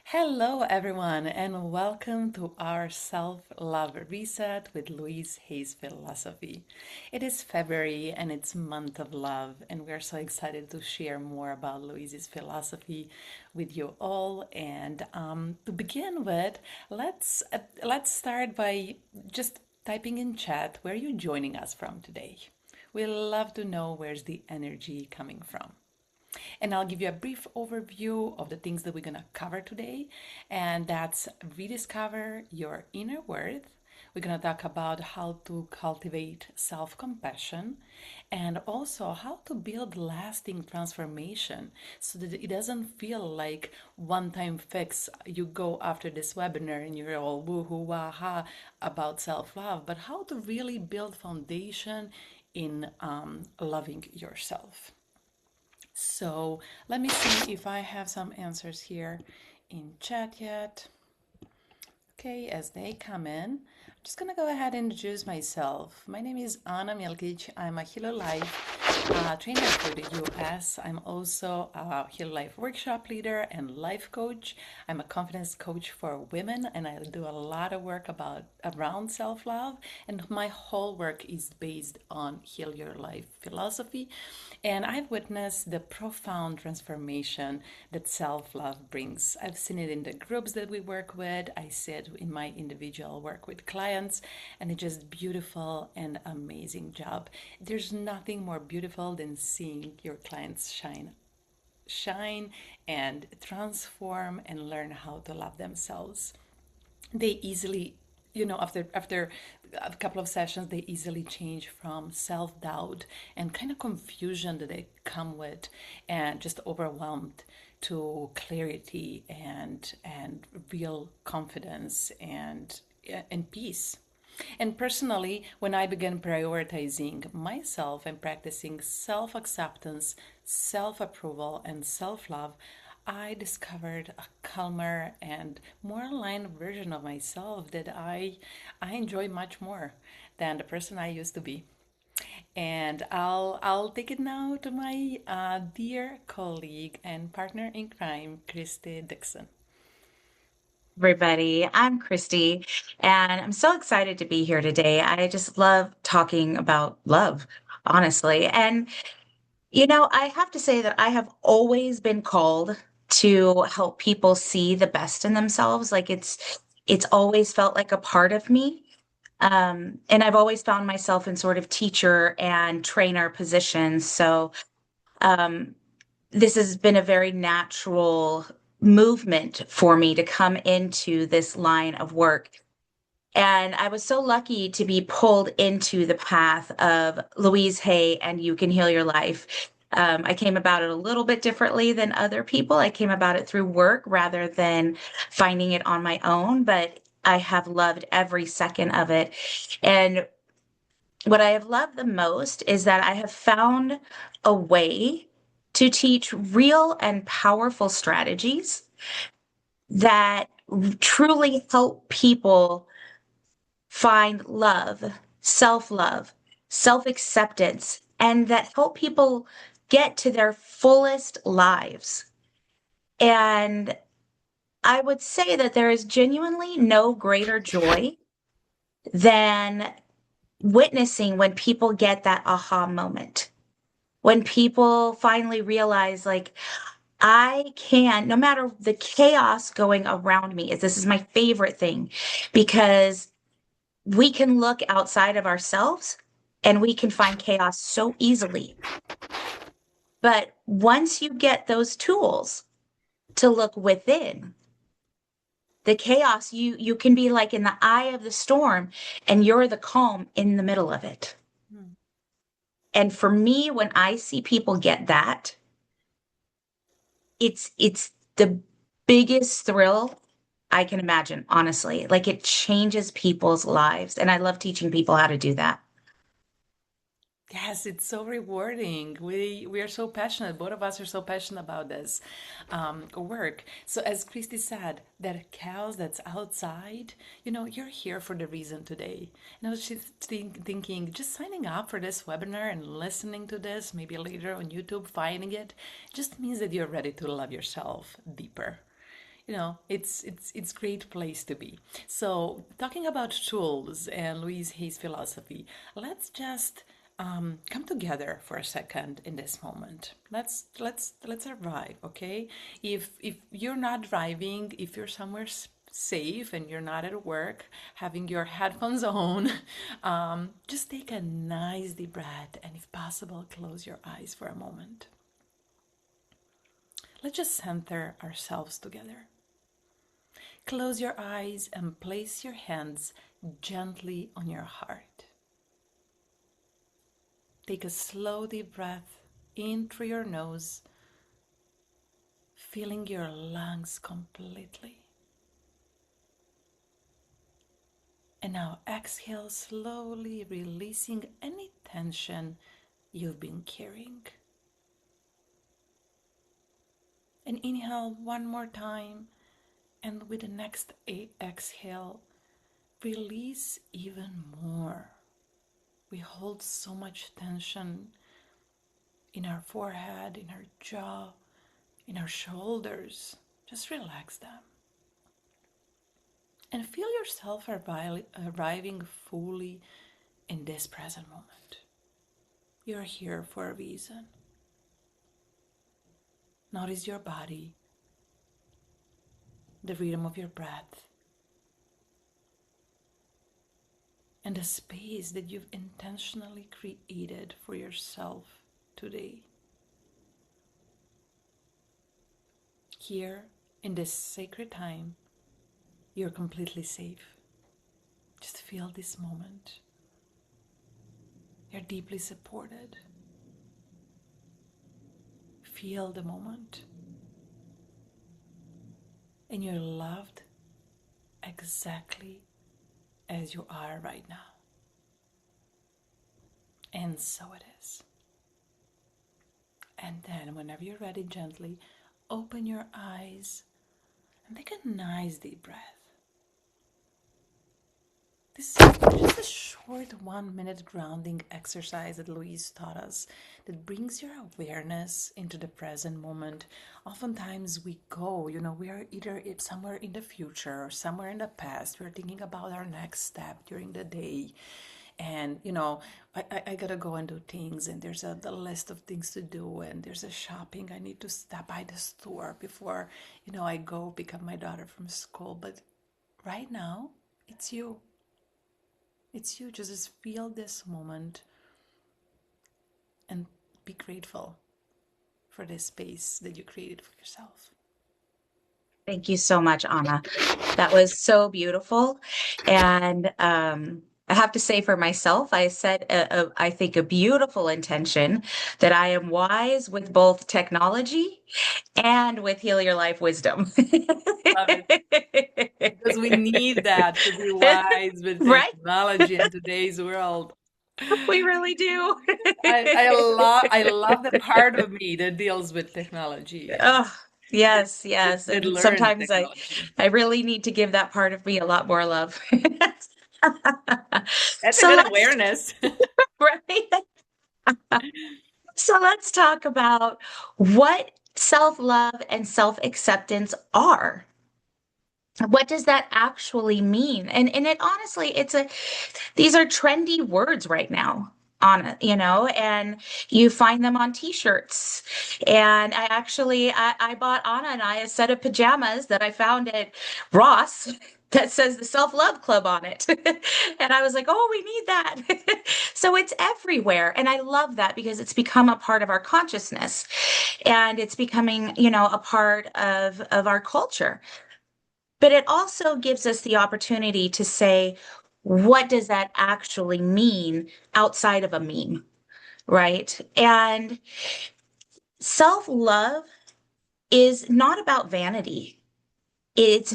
Hello, everyone, and welcome to our Self Love Reset with Louise Hay's Philosophy. It is February and it's month of love, and we're so excited to share more about Louise's philosophy with you all. And to begin with, let's start by just typing in chat where you're joining us from today. We love to know where's the energy coming from. And I'll give you a brief overview of the things that we're going to cover today. And that's rediscover your inner worth. We're going to talk about how to cultivate self compassion and also how to build lasting transformation so that it doesn't feel like one time fix. You go after this webinar and you're all woohoo waha about self love, but how to really build foundation in loving yourself. So let me see if I have some answers here in chat yet. Okay, as they come in, I'm just gonna go ahead and introduce myself. My name is Anna Milkic. I'm a Healer Life trainer for the US. I'm also a Healer Life workshop leader and life coach. I'm a confidence coach for women, and I do a lot of work around self-love. And my whole work is based on Heal Your Life philosophy. And I've witnessed the profound transformation that self love brings. I've seen it in the groups that we work with, I see it in my individual work with clients, and it's just beautiful and amazing job. There's nothing more beautiful than seeing your clients shine and transform and learn how to love themselves. They easily, after a couple of sessions, they easily change from self-doubt and kind of confusion that they come with and just overwhelmed to clarity and real confidence and peace. And personally, when I began prioritizing myself and practicing self acceptance, self approval, and self love, I discovered a calmer and more aligned version of myself that I enjoy much more than the person I used to be. And I'll take it now to my dear colleague and partner in crime, Christy Dickson. Everybody. I'm Christy, and I'm so excited to be here today. I just love talking about love, honestly. And, I have to say that I have always been called to help people see the best in themselves. Like it's always felt like a part of me. And I've always found myself in sort of teacher and trainer positions. So, um, this has been a very natural movement for me to come into this line of work. And I was so lucky to be pulled into the path of Louise Hay and You Can Heal Your Life. I came about it a little bit differently than other people. I came about it through work rather than finding it on my own, but I have loved every second of it. And what I have loved the most is that I have found a way to teach real and powerful strategies that truly help people find love, self acceptance, and that help people get to their fullest lives. And I would say that there is genuinely no greater joy than witnessing when people get that aha moment. When people finally realize, like, I can, no matter the chaos going around me, this is my favorite thing because we can look outside of ourselves and we can find chaos so easily. But once you get those tools to look within, the chaos, you can be like in the eye of the storm and you're the calm in the middle of it. Hmm. And for me, when I see people get that, it's the biggest thrill I can imagine, honestly. Like it changes people's lives. And I love teaching people how to do that. Yes, it's so rewarding. We are so passionate. Both of us are so passionate about this work. So as Christy said, that chaos that's outside, you're here for the reason today. And I was just thinking, just signing up for this webinar and listening to this, maybe later on YouTube, finding it, just means that you're ready to love yourself deeper. it's great place to be. So talking about tools and Louise Hay's philosophy, let's just come together for a second in this moment. Let's arrive, okay? If you're not driving, if you're somewhere safe and you're not at work, having your headphones on, just take a nice deep breath, and if possible, close your eyes for a moment. Let's just center ourselves together. Close your eyes and place your hands gently on your heart. Take a slow deep breath in through your nose, filling your lungs completely. And now exhale slowly, releasing any tension you've been carrying. And inhale one more time, and with the next exhale, release even more. We hold so much tension in our forehead, in our jaw, in our shoulders. Just relax them. And feel yourself arriving fully in this present moment. You're here for a reason. Notice your body, the rhythm of your breath, and the space that you've intentionally created for yourself today. Here, in this sacred time, you're completely safe. Just feel this moment. You're deeply supported. Feel the moment. And you're loved exactly as you are right now. And so it is. And then, whenever you're ready, gently open your eyes and take a nice deep breath. This is just a short 1 minute grounding exercise that Louise taught us that brings your awareness into the present moment. Oftentimes we go, we are either somewhere in the future or somewhere in the past. We're thinking about our next step during the day. And, I gotta go and do things, and there's the list of things to do, and there's a shopping. I need to stop by the store before, I go pick up my daughter from school. But right now, it's you. It's you. Just feel this moment and be grateful for this space that you created for yourself. Thank you so much, Anna. That was so beautiful. And I have to say for myself, I set, I think, a beautiful intention that I am wise with both technology and with Heal Your Life wisdom. Love it. Because we need that to be wise with Right? technology in today's world. We really do. I love the part of me that deals with technology and Oh, yes, yes. that And learns sometimes technology. I really need to give that part of me a lot more love. That's a So good let's, awareness. right? So let's talk about what self-love and self-acceptance are. What does that actually mean? And it honestly, these are trendy words right now on it, and you find them on t-shirts. And I bought Anna and I a set of pajamas that I found at Ross that says the Self-Love Club on it. And I was like, oh, we need that. So it's everywhere. And I love that because it's become a part of our consciousness and it's becoming, a part of our culture. But it also gives us the opportunity to say, what does that actually mean outside of a meme, right? And self-love is not about vanity. It's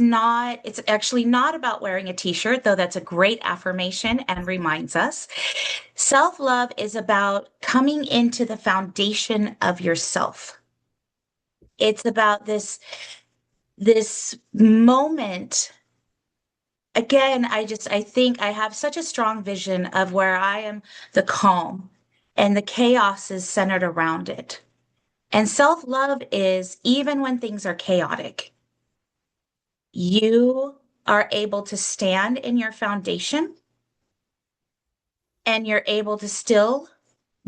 actually not about wearing a t-shirt, though that's a great affirmation and reminds us. Self-love is about coming into the foundation of yourself. It's about this moment. Again, I think I have such a strong vision of where I am the calm and the chaos is centered around it. And self-love is even when things are chaotic, you are able to stand in your foundation and you're able to still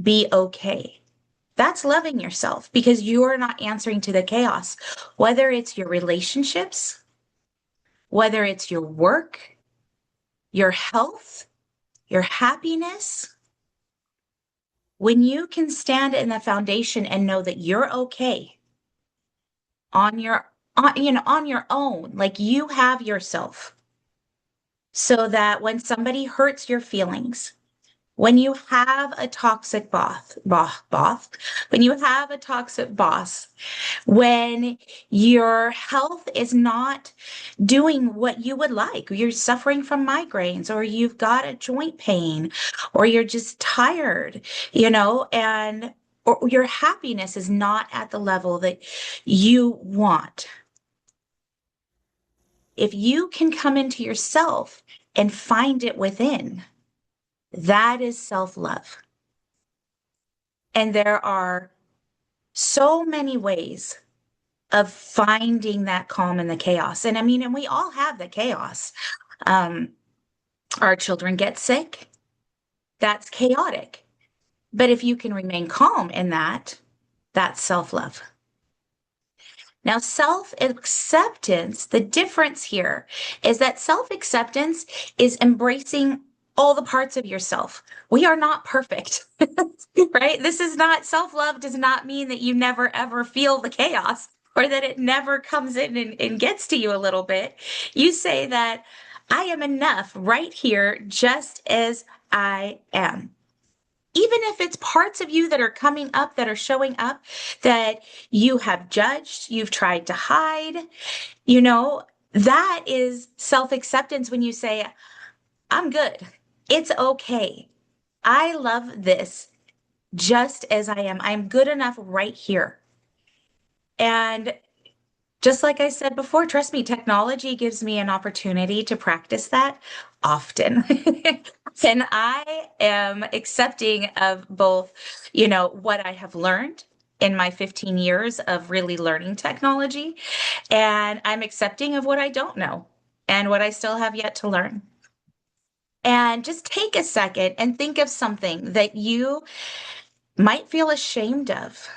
be okay. That's loving yourself because you're not answering to the chaos, whether it's your relationships, whether it's your work, your health, your happiness. When you can stand in the foundation and know that you're okay on on your own, like you have yourself, so that when somebody hurts your feelings, when you have a toxic when you have a toxic boss, when your health is not doing what you would like, you're suffering from migraines, or you've got a joint pain, or you're just tired, and or your happiness is not at the level that you want. If you can come into yourself and find it within, that is self-love. And there are so many ways of finding that calm in the chaos. And I mean, and we all have the chaos. Um, our children get sick. That's chaotic. But if you can remain calm in that, that's self-love. Now, self-acceptance, the difference here is that self-acceptance is embracing all the parts of yourself. We are not perfect, right? This is not self-love does not mean that you never ever feel the chaos or that it never comes in and gets to you a little bit. You say that I am enough right here just as I am. Even if it's parts of you that are coming up, that are showing up, that you have judged, you've tried to hide, that is self-acceptance when you say, I'm good. It's okay. I love this just as I am. I'm good enough right here. And just like I said before, trust me, technology gives me an opportunity to practice that often. And I am accepting of both, what I have learned in my 15 years of really learning technology, and I'm accepting of what I don't know and what I still have yet to learn. And just take a second and think of something that you might feel ashamed of.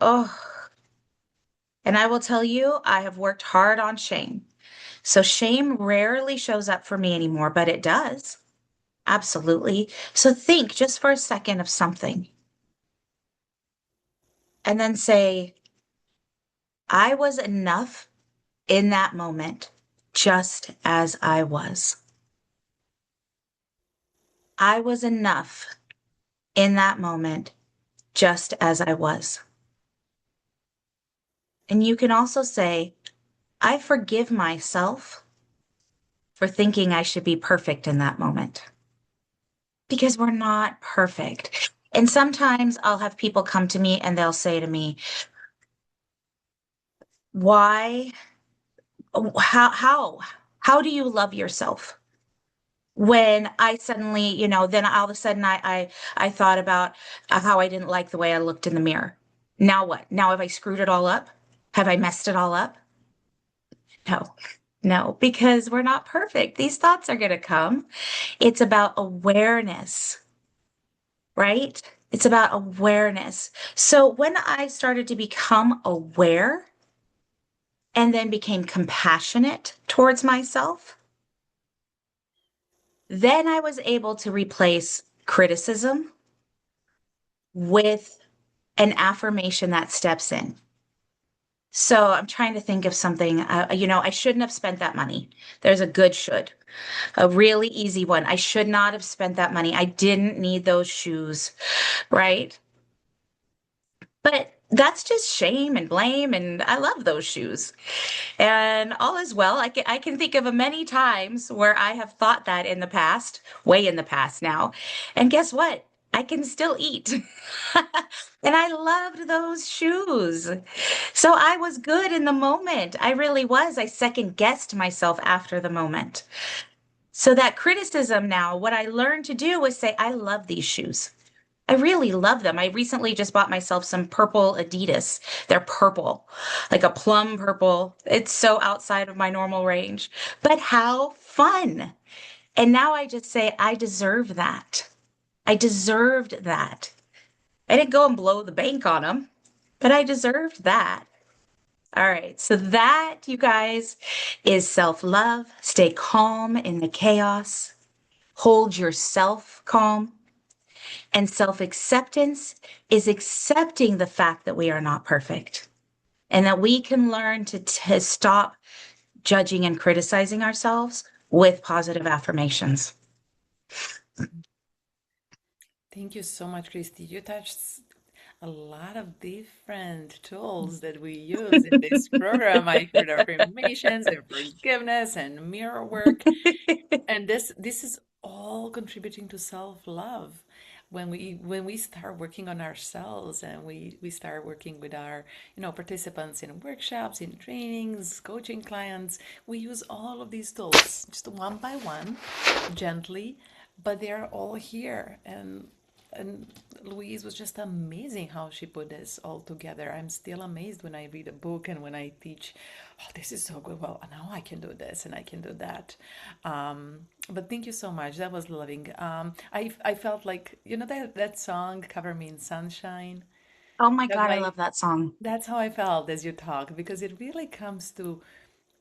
Oh, and I will tell you, I have worked hard on shame. So shame rarely shows up for me anymore, but it does. Absolutely. So think just for a second of something and then say, I was enough in that moment, just as I was. I was enough in that moment, just as I was. And you can also say, I forgive myself for thinking I should be perfect in that moment because we're not perfect. And sometimes I'll have people come to me and they'll say to me, why, how do you love yourself? When I suddenly, then all of a sudden I thought about how I didn't like the way I looked in the mirror. Now what? Now have I screwed it all up? Have I messed it all up? No, no, because we're not perfect. These thoughts are going to come. It's about awareness, right? It's about awareness. So when I started to become aware and then became compassionate towards myself, then I was able to replace criticism with an affirmation that steps in. So I'm trying to think of something. I shouldn't have spent that money. There's a good should. A really easy one. I should not have spent that money. I didn't need those shoes, right? But that's just shame and blame, and I love those shoes. And all is well. I can think of many times where I have thought that in the past, way in the past now. And guess what? I can still eat. And I loved those shoes. So I was good in the moment. I really was. I second guessed myself after the moment. So that criticism now, what I learned to do was say, I love these shoes. I really love them. I recently just bought myself some purple Adidas. They're purple, like a plum purple. It's so outside of my normal range, but how fun. And now I just say, I deserve that. I deserved that. I didn't go and blow the bank on them, but I deserved that. All right. So that, you guys, is self-love. Stay calm in the chaos. Hold yourself calm. And self-acceptance is accepting the fact that we are not perfect and that we can learn to stop judging and criticizing ourselves with positive affirmations. Thank you so much, Christy. You touched a lot of different tools that we use in this program. I heard affirmations and forgiveness and mirror work. And this is all contributing to self-love. When we start working on ourselves and we start working with our participants in workshops, in trainings, coaching clients, we use all of these tools just one by one, gently, but they're all here. And Louise was just amazing how she put this all together. I'm still amazed when I read a book and when I teach. Oh, this is so good. Well, now I can do this and I can do that. But thank you so much. That was loving. I felt like that song "Cover Me in Sunshine." Oh my That God, I my love that song. That's how I felt as you talk, because it really comes to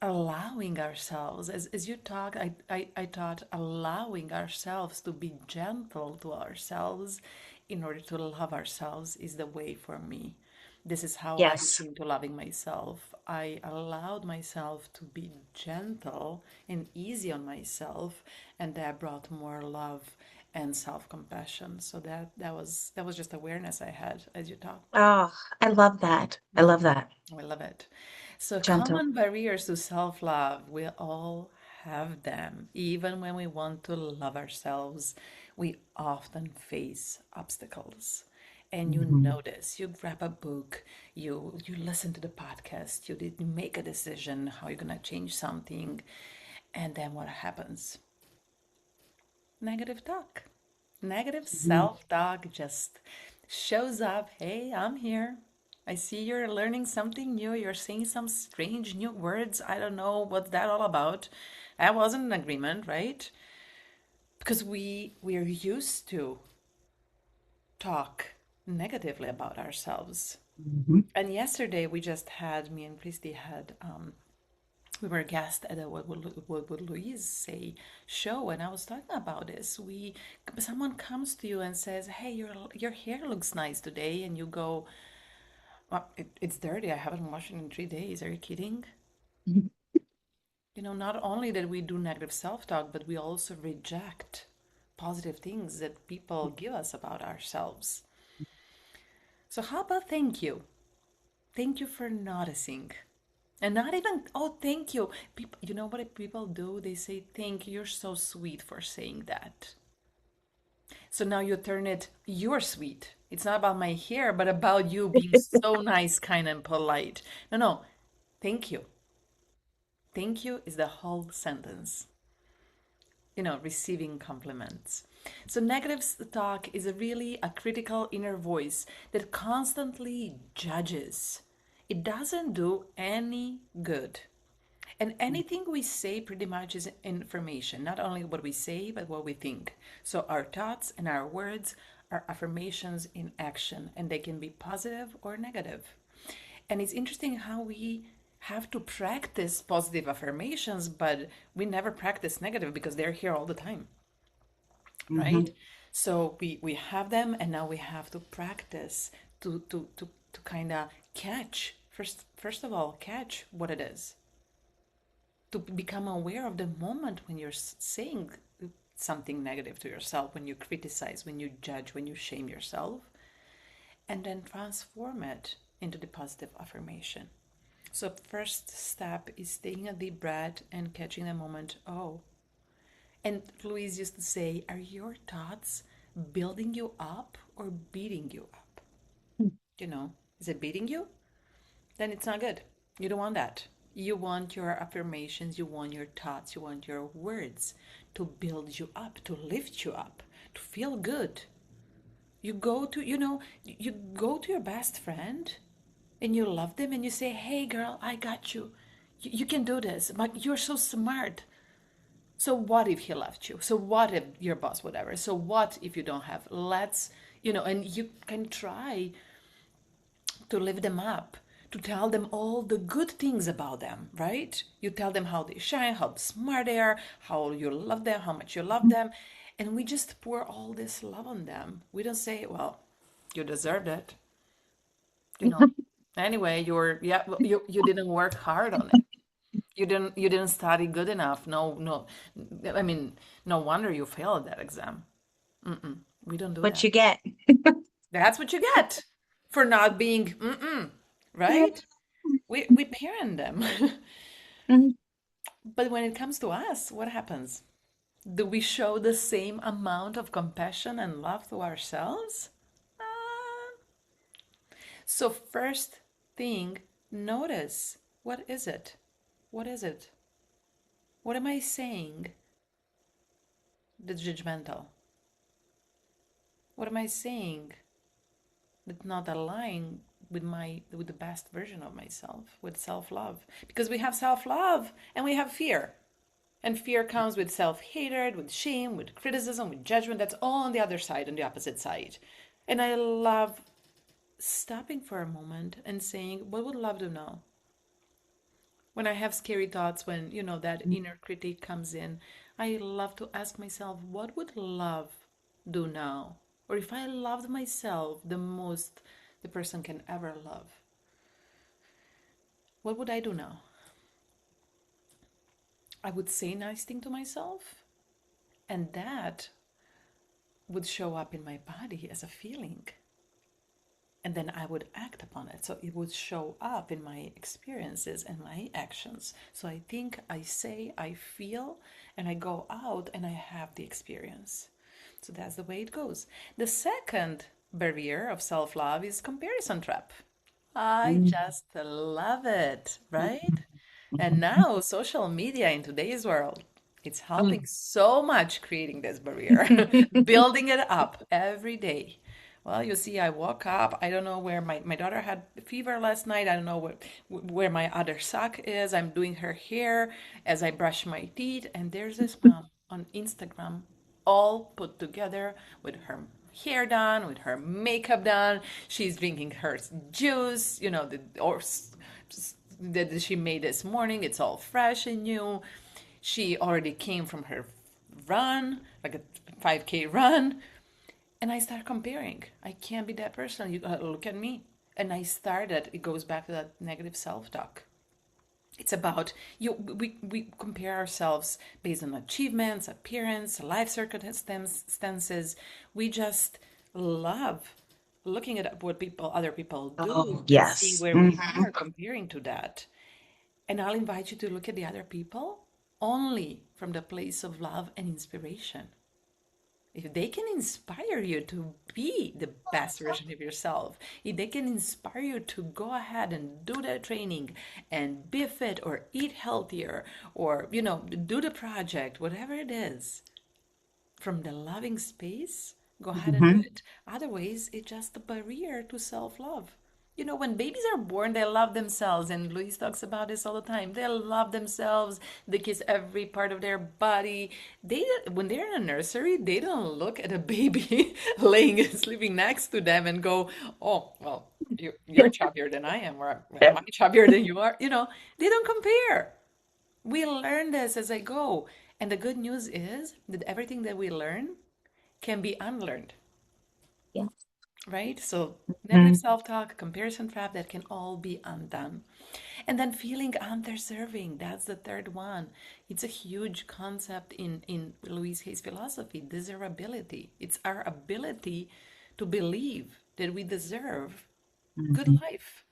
allowing ourselves. As you talk, I thought allowing ourselves to be gentle to ourselves in order to love ourselves is the way for me. This is how I Yes. came to loving myself. I allowed myself to be gentle and easy on myself, and that brought more love and self-compassion. So that was just awareness I had as you talked. Oh, I love that. I love Mhm. that. I love it. So, Gentle. common barriers to self love, we all have them. Even when we want to love ourselves, we often face obstacles. And you Mhm. know this. You grab a book, you listen to the podcast, you did make a decision how you're gonna change something, and then what happens? Negative talk. Negative Mhm. self talk just shows up. Hey, I'm here. I see you're learning something new. You're saying some strange new words. I don't know what's that all about. I wasn't in agreement, right? Because we're used to talk negatively about ourselves. Mhm. And yesterday we just had me and Christy had we were a guest at a what would Louise Hay show, and I was talking about this. Someone comes to you and says, "Hey, your hair looks nice today," and you go, well, it's dirty. I haven't washed it in 3 days. Are you kidding? Not only that we do negative self-talk, but we also reject positive things that people give us about ourselves. So how about thank you? Thank you for noticing. And not even, oh, thank you. People, you know what people do? They say, thank you, you're so sweet for saying that. So now you turn it, you're sweet. It's not about my hair, but about you being so nice, kind, and polite. No, no, thank you. Thank you is the whole sentence. Receiving compliments. So negative talk is really a critical inner voice that constantly judges. It doesn't do any good. And anything we say pretty much is information, not only what we say, but what we think. So our thoughts and our words are affirmations in action, and they can be positive or negative. And it's interesting how we have to practice positive affirmations, but we never practice negative because they're here all the time, right? Mhm. So we have them, and now we have to practice to kind of catch first of all catch what it is, to become aware of the moment when you're saying something negative to yourself, when you criticize, when you judge, when you shame yourself, and then transform it into the positive affirmation. So, first step is taking a deep breath and catching the moment. Oh, and Louise used to say, are your thoughts building you up or beating you up? Is it beating you? Then it's not good. You don't want that. You want your affirmations, you want your thoughts, you want your words to build you up, to lift you up, to feel good. You go to, you go to your best friend and you love them and you say, hey, girl, I got you. You can do this. But you're so smart. So what if he left you? So what if your boss, whatever? So what if you don't have? And you can try to lift them up, to tell them all the good things about them, right? You tell them how they shine, how smart they are, how you love them, how much you love them. And we just pour all this love on them. We don't say, well, you deserved it. You know, anyway, you didn't work hard on it. You didn't study good enough. No, no. I mean, no wonder you failed that exam. We don't do What that. you get. That's what you get for not being right? We parent them. Mhm. But when it comes to us, what happens? Do we show the same amount of compassion and love to ourselves? Uh, so first thing, notice, what is it? What is it? What am I saying that's judgmental? What am I saying that's not aligned with the best version of myself, with self-love? Because we have self-love and we have fear. And fear comes with self-hatred, with shame, with criticism, with judgment. That's all on the other side, on the opposite side. And I love stopping for a moment and saying, what would love do now? When I have scary thoughts, when, that inner critic comes in, I love to ask myself, what would love do now? Or if I loved myself the most the person can ever love, what would I do now? I would say nice thing to myself, and that would show up in my body as a feeling. And then I would act upon it. So it would show up in my experiences and my actions. So I think, I say, I feel, and I go out and I have the experience. So that's the way it goes. The second barrier of self love is comparison trap. I just love it, right? And now social media in today's world, it's helping so much creating this barrier, building it up every day. Well, you see, I woke up. I don't know where my daughter had fever last night. I don't know where my other sock is. I'm doing her hair as I brush my teeth. And there's this mom on Instagram all put together with her hair done, with her makeup done. She's drinking her juice, that she made this morning. It's all fresh and new. She already came from her run, like a 5K run. And I start comparing. I can't be that person. You look at me. And I started, it goes back to that negative self talk. It's about we compare ourselves based on achievements, appearance, life circumstances. We just love looking at what other people do Oh, and seeing yes. where we Mhm. are comparing to that. And I'll invite you to look at the other people only from the place of love and inspiration. If they can inspire you to be the best version of yourself, if they can inspire you to go ahead and do the training and be fit or eat healthier or, do the project, whatever it is, from the loving space, go ahead and do Mhm. it. Otherwise, it's just a barrier to self love. When babies are born, they love themselves, and Louise talks about this all the time. They love themselves. They kiss every part of their body. When they're in a nursery, they don't look at a baby laying sleeping next to them and go, "Oh, well, you're chubbier than I am, or am I chubbier than you are?" They don't compare. We learn this as I go. And the good news is that everything that we learn can be unlearned, Yes. right? So, negative Mhm. self talk, comparison trap, that can all be undone. And then feeling undeserving, that's the third one. It's a huge concept in Louise Hay's philosophy, desirability. It's our ability to believe that we deserve good Mhm. life.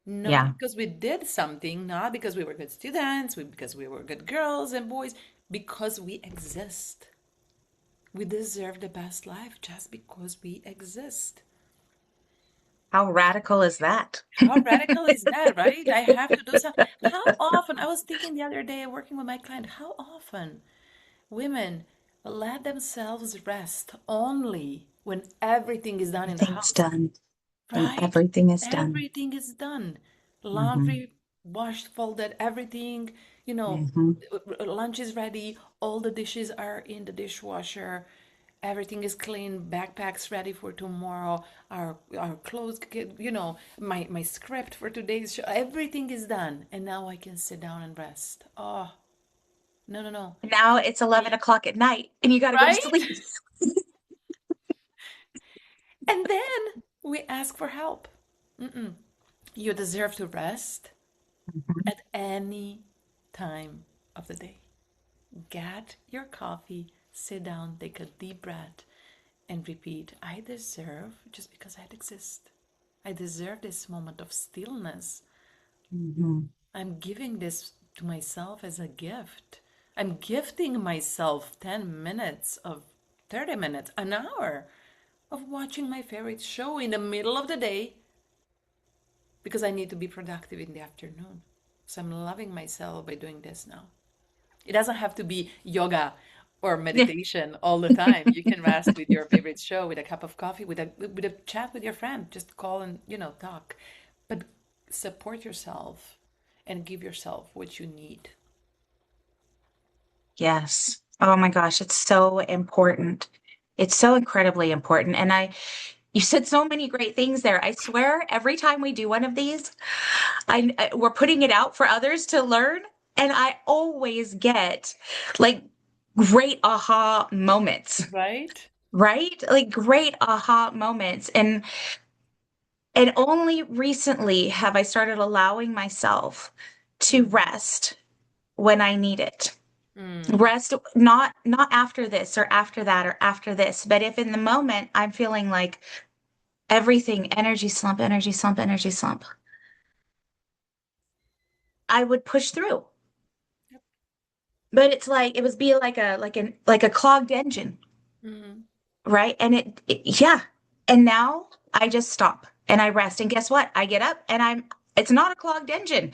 Not Yeah. because we did something, not because we were good students, because we were good girls and boys, because we exist. We deserve the best life just because we exist. How radical is that? How radical is that, right? I have to do something. How often, I was thinking the other day working with my client, how often women let themselves rest only when everything is done in the Everything's house, done. When right? everything is done. Everything is done. Hmm. Laundry, washed, folded, everything, you know, Hmm. lunch is ready, all the dishes are in the dishwasher, everything is clean, backpacks ready for tomorrow, our clothes, my script for today's show, everything is done. And now I can sit down and rest. Oh, no, no, no. Now it's 11 o'clock at night and you got to go to Right? sleep. And then we ask for help. You deserve to rest Mhm. at any time of the day. Get your coffee, sit down, take a deep breath, and repeat, I deserve just because I exist. I deserve this moment of stillness. Mhm. I'm giving this to myself as a gift. I'm gifting myself 10 minutes of 30 minutes, an hour of watching my favorite show in the middle of the day because I need to be productive in the afternoon. So I'm loving myself by doing this now. It doesn't have to be yoga or meditation all the time. You can rest with your favorite show, with a cup of coffee, with a chat with your friend. Just call and talk, but support yourself and give yourself what you need. Yes. Oh my gosh, it's so important. It's so incredibly important. And you said so many great things there. I swear, every time we do one of these, we're putting it out for others to learn, and I always get like great aha moments, Right? right? Like great aha moments. And only recently have I started allowing myself to Mm. rest when I need it. Mm. Rest, not after this or after that or after this, but if in the moment I'm feeling like everything, energy slump, energy slump, energy slump, I would push through. But it's like it was be like a clogged engine, Mm. right? And yeah. And now I just stop and I rest. And guess what? I get up and it's not a clogged engine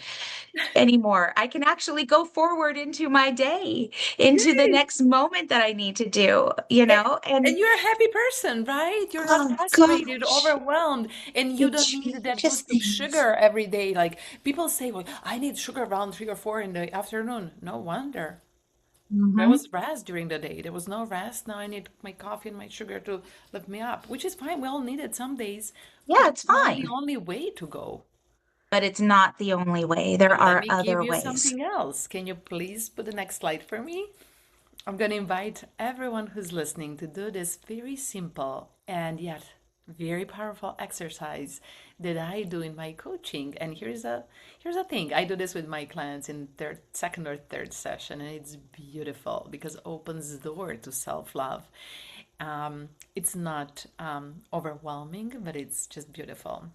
anymore. I can actually go forward into my day, into the Yay! next moment that I need to do, And, and and you're a happy person, right? You're not oh frustrated, gosh, overwhelmed, and you it don't need that changes boost of things. sugar every day. Like people say, well, I need sugar around 3 or 4 in the afternoon. No wonder. There Hmm. was rest during the day. There was no rest. Now I need my coffee and my sugar to lift me up, which is fine. We all need it some days, but Yeah, it's it's not the fine. only way to go. But it's not the only way. So There let are me give other you ways. something else. Can you please put the next slide for me? I'm going to invite everyone who's listening to do this very simple and yet very powerful exercise that I do in my coaching. And here's a thing. I do this with my clients in their second or third session, and it's beautiful because it opens the door to self-love. It's not overwhelming, but it's just beautiful.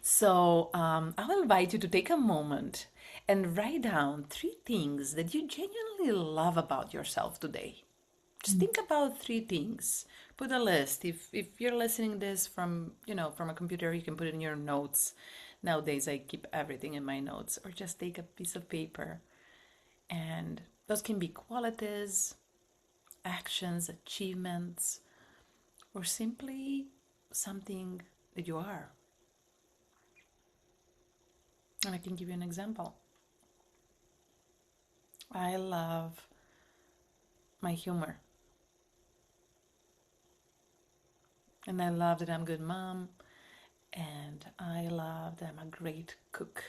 So I'll invite you to take a moment and write down 3 things that you genuinely love about yourself today. Just think about 3 things. Put a list. If you're listening this from a computer, you can put it in your notes. Nowadays, I keep everything in my notes, or just take a piece of paper. And those can be qualities, actions, achievements, or simply something that you are. And I can give you an example. I love my humor. And I love that I'm a good mom. And I love that I'm a great cook.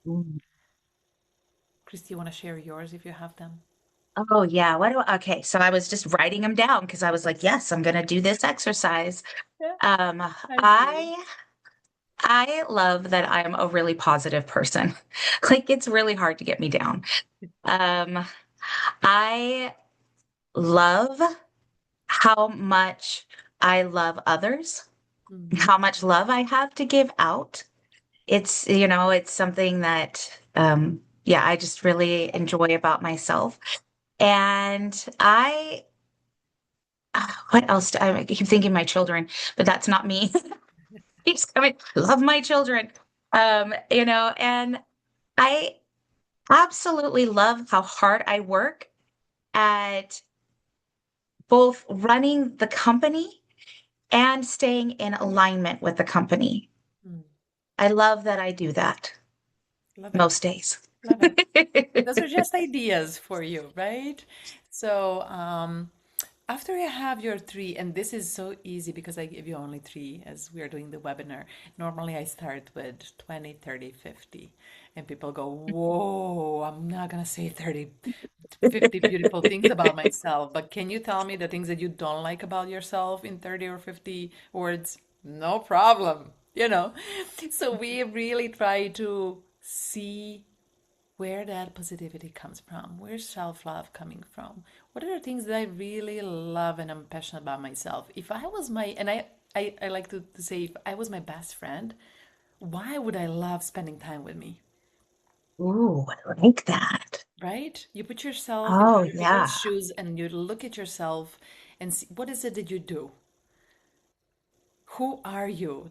Mm. Christy, you want to share yours if you have them? Oh yeah. Okay. So I was just writing them down because I was like, yes, I'm gonna do this exercise. Yeah, Um, I see. I I love that I'm a really positive person. Like it's really hard to get me down. Um, I love how much I love others, Mm-hmm. how much love I have to give out. It's something that yeah, I just really enjoy about myself. And what else? I keep thinking my children, but that's not me. Keeps coming. Love my children. And I absolutely love how hard I work at both running the company and staying in alignment with the company. Mm. I love that I do that Love it. most days. Love it. Those are just ideas for you, right? So, after you have your three, and this is so easy because I give you only three as we are doing the webinar. Normally I start with 20, 30, 50, and people go, whoa, I'm not gonna say 30, 50 beautiful things about myself, but can you tell me the things that you don't like about yourself in 30 or 50 words? No problem, you know? So we really try to see where that positivity comes from. Where's self-love coming from? What are the things that I really love and I'm passionate about myself? If I was my, and I like to say, if I was my best friend, why would I love spending time with me? Ooh, I like that. Right? You put yourself in Oh, other people's yeah. shoes and you look at yourself and see what is it that you do? Who are you?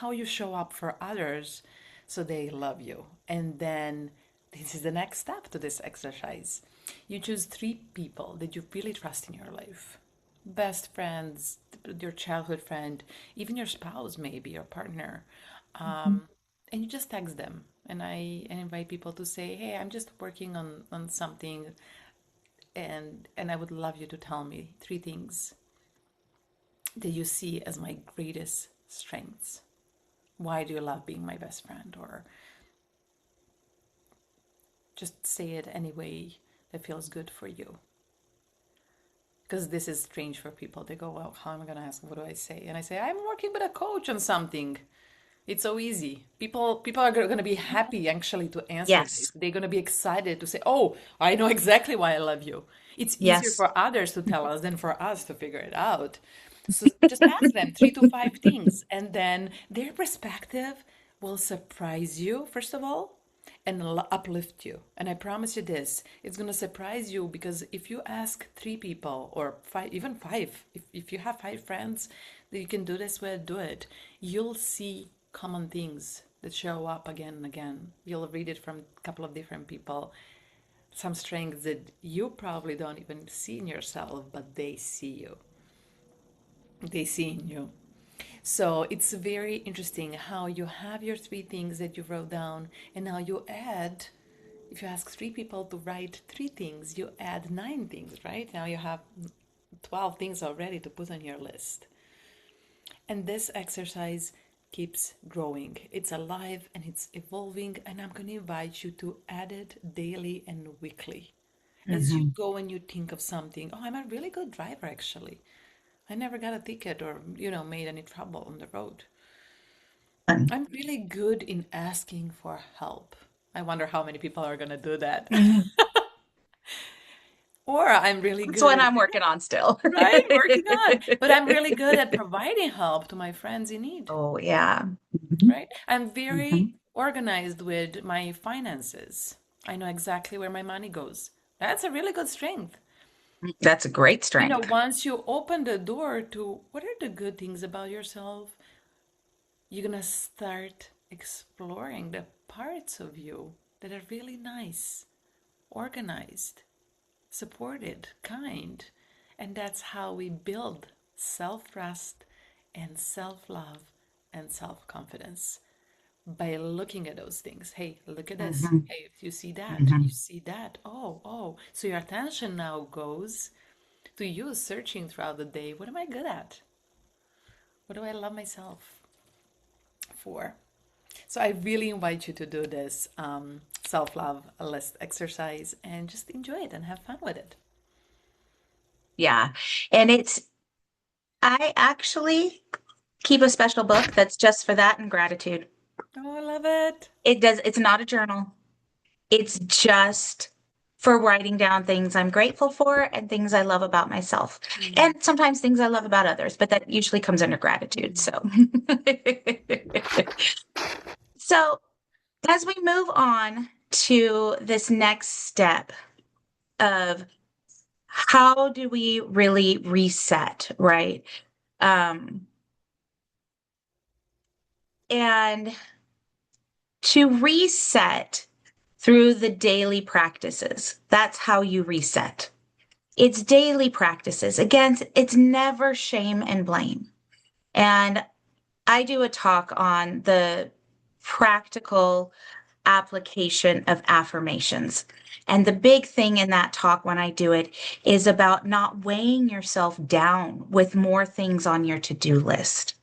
How you show up for others so they love you. And then this is the next step to this exercise. You choose three people that you really trust in your life. Best friends, your childhood friend, even your spouse, maybe your partner. Mhm. And you just text them. And I invite people to say, hey, I'm just working on something and I would love you to tell me three things that you see as my greatest strengths. Why do you love being my best friend? Or just say it any way that feels good for you. Because this is strange for people. They go, well, how am I going to ask? What do I say? And I say, I'm working with a coach on something. It's so easy. People are going to be happy actually to answer this. Yes. They're going to be excited to say, "Oh, I know exactly why I love you." It's easier Yes. for others to tell us than for us to figure it out. So just ask them three to five things, and then their perspective will surprise you, first of all, and uplift you. And I promise you this, it's going to surprise you because if you ask three people or five, even five, if you have five friends that you can do this with, do it. You'll see common things that show up again and again. You'll read it from a couple of different people. Some strengths that you probably don't even see in yourself, but they see you. They see in you. So it's very interesting how you have your three things that you wrote down, and now you add, if you ask three people to write three things, you add nine things, right? Now you have 12 things already to put on your list. And this exercise keeps growing. It's alive and it's evolving, and I'm going to invite you to add it daily and weekly. As you Mhm. go and you think of something, oh, I'm a really good driver actually. I never got a ticket or, made any trouble on the road. Fun. I'm really good in asking for help. I wonder how many people are going to do that. Mhm. Or I'm really That's what good, I'm working on still. right? Working on. But I'm really good at providing help to my friends in need, Oh, yeah. Mhm. right? I'm Mhm. very organized with my finances. I know exactly where my money goes. That's a really good strength. That's a great strength. Once you open the door to what are the good things about yourself, you're gonna start exploring the parts of you that are really nice, organized, supported, kind. And that's how we build self trust and self love and self confidence by looking at those things. Hey, look at this. Mhm. Hey, you see that? You Mhm. see that? Oh, oh. So your attention now goes to you searching throughout the day. What am I good at? What do I love myself for? So I really invite you to do this self-love list exercise and just enjoy it and have fun with it. Yeah. And I actually keep a special book that's just for that and gratitude. Oh, I love it. It's not a journal. It's just for writing down things I'm grateful for and things I love about myself. Mm, And sometimes things I love about others, but that usually comes under gratitude. mm. So, so as we move on to this next step of how do we really reset, right? Um, and to reset through the daily practices, that's how you reset. It's daily practices. Again, it's never shame and blame. And I do a talk on the practical application of affirmations. And the big thing in that talk when I do it is about not weighing yourself down with more things on your to-do list.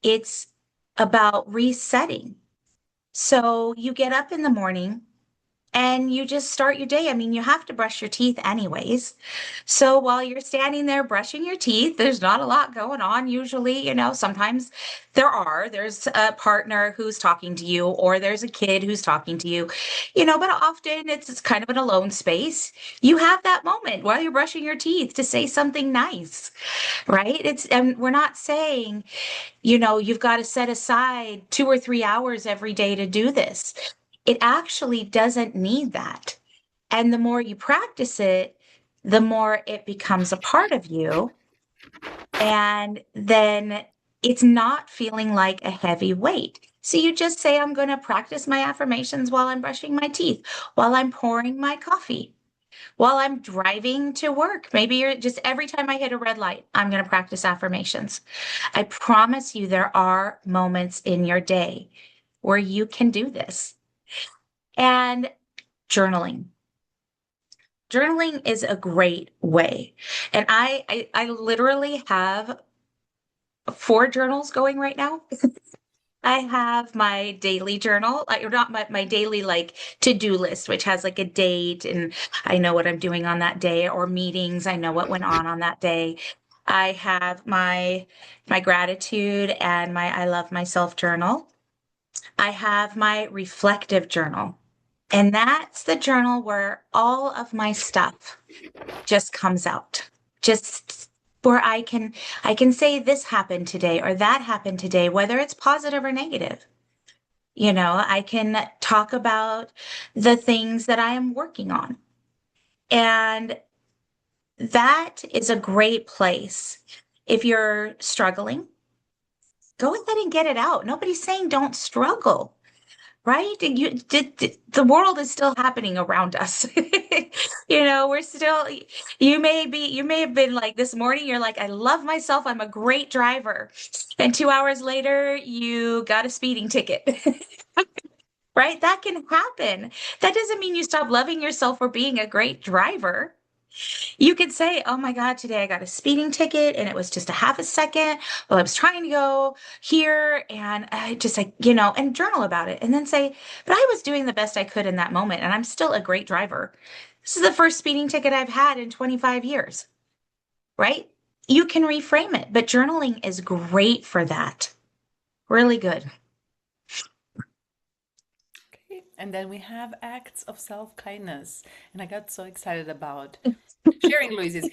It's about resetting. So you get up in the morning and you just start your day. I mean, you have to brush your teeth anyways. So while you're standing there brushing your teeth, there's not a lot going on usually. Sometimes there's a partner who's talking to you, or there's a kid who's talking to you, but often it's kind of an alone space. You have that moment while you're brushing your teeth to say something nice, right? And we're not saying, you've got to set aside 2 or 3 hours every day to do this. It actually doesn't need that. And the more you practice it, the more it becomes a part of you. And then it's not feeling like a heavy weight. So you just say, I'm going to practice my affirmations while I'm brushing my teeth, while I'm pouring my coffee, while I'm driving to work. Maybe you're just every time I hit a red light, I'm going to practice affirmations. I promise you, there are moments in your day where you can do this. And journaling. Journaling is a great way. And I literally have 4 journals going right now. I have my daily journal, or not my daily like to-do list, which has like a date and I know what I'm doing on that day, or meetings, I know what went on that day. I have my gratitude and my I love myself journal. I have my reflective journal. And that's the journal where all of my stuff just comes out. Just where I can say this happened today or that happened today, whether it's positive or negative. I can talk about the things that I am working on. And that is a great place. If you're struggling, go ahead and get it out. Nobody's saying don't struggle. Right? The world is still happening around us. We're still, you may have been like this morning, you're like, I love myself. I'm a great driver. And 2 hours later, you got a speeding ticket. Right? That can happen. That doesn't mean you stop loving yourself for being a great driver. You could say, oh my God, today I got a speeding ticket and it was just a half a second. Well, I was trying to go here and I just like, and journal about it and then say, but I was doing the best I could in that moment and I'm still a great driver. This is the first speeding ticket I've had in 25 years, right? You can reframe it, but journaling is great for that. Really good. Okay. And then we have acts of self-kindness. And I got so excited about sharing Louise's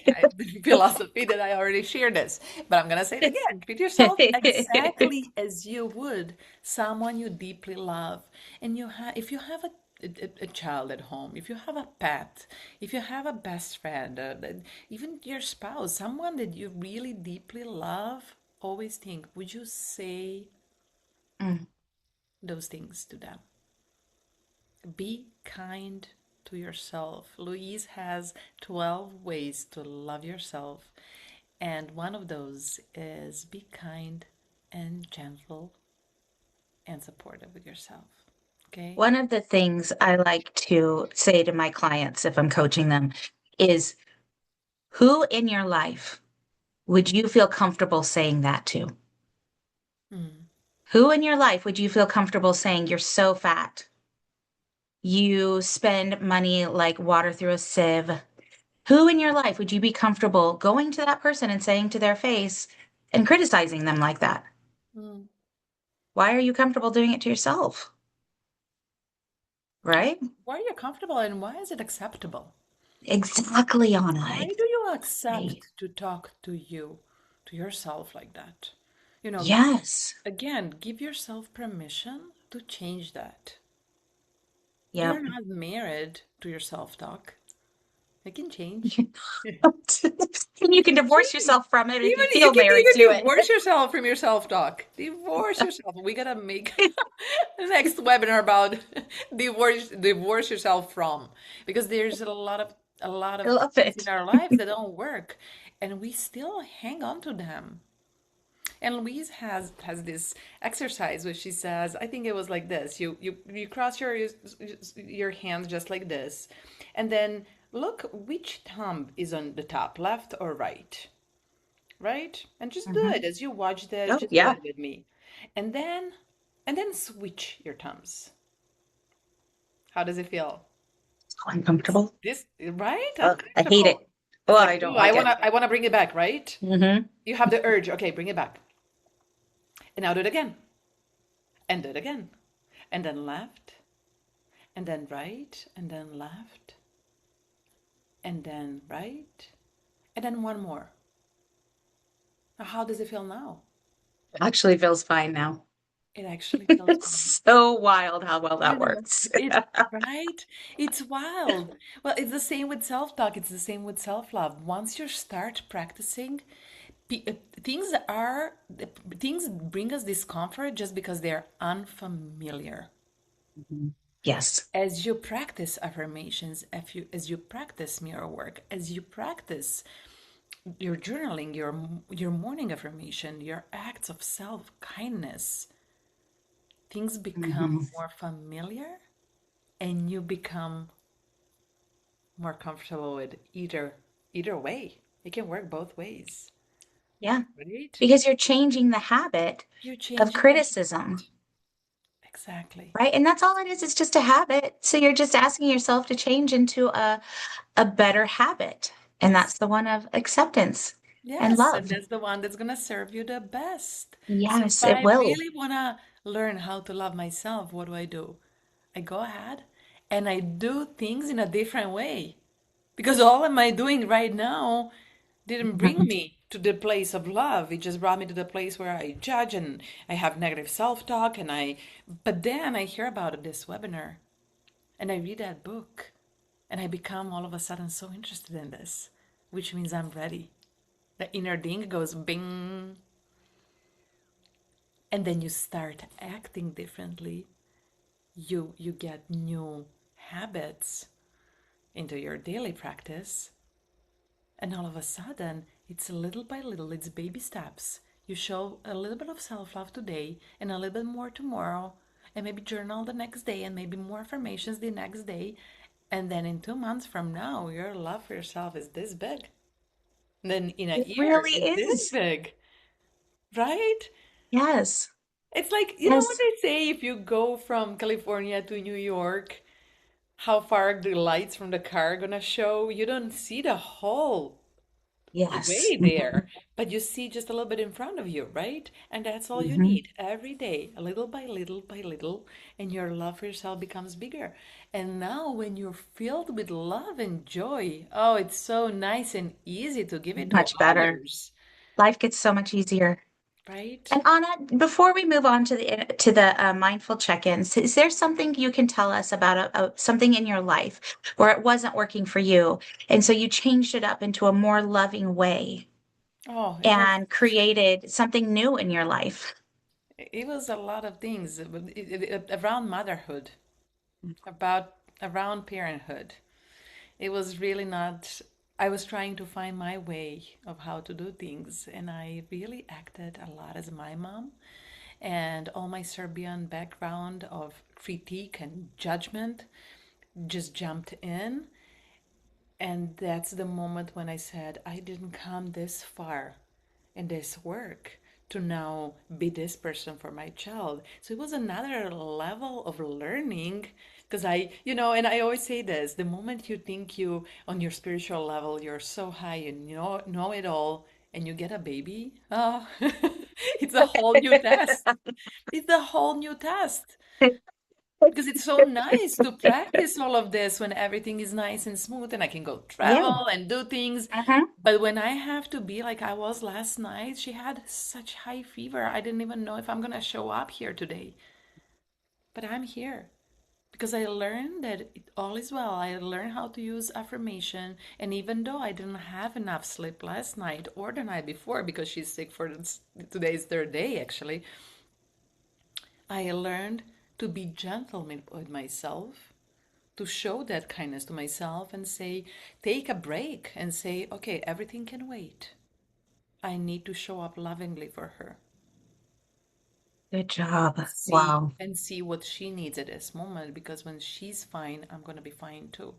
philosophy that I already shared this. But I'm going to say it again. Treat yourself exactly as you would someone you deeply love. And if you have a child at home, if you have a pet, if you have a best friend, even your spouse, someone that you really deeply love, always think, would you say Mm. those things to them? Be kind to yourself. Louise has 12 ways to love yourself, and one of those is be kind and gentle and supportive with yourself. Okay? One of the things I like to say to my clients if I'm coaching them is, who in your life would you feel comfortable saying that to? Mm. Who in your life would you feel comfortable saying, you're so fat? You spend money like water through a sieve. Who in your life would you be comfortable going to that person and saying to their face and criticizing them like that? Mm. Why are you comfortable doing it to yourself? And Right? why are you comfortable and why is it acceptable? Exactly, Why Anna. do you Exactly. accept to talk to yourself like that? You know, Yes. again, give yourself permission to change that. You're Yep. not married to your self-talk. It can change. And you It can can divorce change. yourself from it if Even you you feel can married to even it. divorce yourself from your self-talk. Divorce yourself. We gotta make the next webinar about divorce yourself from, because there's a lot of a lot I of love things in it. our lives that don't work, and we still hang on to them. And Louise has this exercise where she says, I think it was like this: you cross your hands just like this, and then look which thumb is on the top, left or right, right? And just do Hmm. it as you watch this. Oh, Just do yeah. it with me, and then switch your thumbs. How does it feel? So It's uncomfortable. this right? Oh, I hate Uncomfortable. it. Oh, It's like, I don't oh, like it. I wanna bring it back, right? Hmm. You have the urge. Okay, bring it back. And now do it again. And do it again. And then left. And then right. And then left. And then right. And then one more. Now, how does it feel now? Actually feels fine now. It actually feels fine. It's so wild how well You that know, works. it, right? It's wild. Well, it's the same with self-talk. It's the same with self-love. Once you start practicing, things are, things bring us discomfort just because they're unfamiliar. Mhm. Yes. As you practice affirmations, as you practice mirror work, as you practice your journaling, your morning affirmation, your acts of self-kindness, things become Hmm. more familiar and you become more comfortable with either way. It can work both ways, Yeah. right? Because you're changing the habit You're of changing the criticism, habit. Exactly. right? And that's all it is. It's just a habit. So you're just asking yourself to change into a better habit. And Yes. that's the one of acceptance and Yes, and love. that's the one that's gonna serve you the best. So if Yes, it I will. really wanna learn how to love myself, what do? I go ahead and I do things in a different way. Because all am I doing right now didn't bring Mhm. me to the place of love. It just brought me to the place where I judge and I have negative self-talk but then I hear about this webinar and I read that book and I become all of a sudden so interested in this, which means I'm ready. The inner ding goes bing, and then you start acting differently. You get new habits into your daily practice, and all of a sudden, it's little by little, it's baby steps. You show a little bit of self love today and a little bit more tomorrow, and maybe journal the next day, and maybe more affirmations the next day. And then in 2 months from now, your love for yourself is this big. And then in a It year, really it's this is. big, right? Yes. It's like, you know what Yes. they say if you go from California to New York, how far the lights from the car are gonna show? You don't see the whole Yes. way there, but you see just a little bit in front of you, right? And that's all you Hmm. need every day, a little by little, and your love for yourself becomes bigger. And now, when you're filled with love and joy, oh, it's so nice and easy to give it to Much better. others, Life gets so much easier. right? And Anna, before we move on to the mindful check-ins, is there something you can tell us about something in your life where it wasn't working for you, and so you changed it up into a more loving way Oh, and created something new in your life? it was a lot of things around motherhood, about around parenthood. It was really not, I was trying to find my way of how to do things, and I really acted a lot as my mom. And all my Serbian background of critique and judgment just jumped in. And that's the moment when I said, I didn't come this far in this work to now be this person for my child. So it was another level of learning because and I always say this, the moment you think you on your spiritual level, you're so high and know it all and you get a baby, oh, it's a whole new test. It's a whole new test because it's so nice to practice all of this when everything is nice and smooth and I can go Yeah. travel and do things. Hmm. But when I have to be like I was last night, she had such high fever. I didn't even know if I'm gonna show up here today. But I'm here because I learned that all is well. I learned how to use affirmation. And even though I didn't have enough sleep last night or the night before because she's sick for today's third day actually, I learned to be gentle with myself, to show that kindness to myself and say, take a break and say, okay, everything can wait. I need to show up lovingly for her. Good job. See Wow. and see what she needs at this moment, because when she's fine, I'm going to be fine too.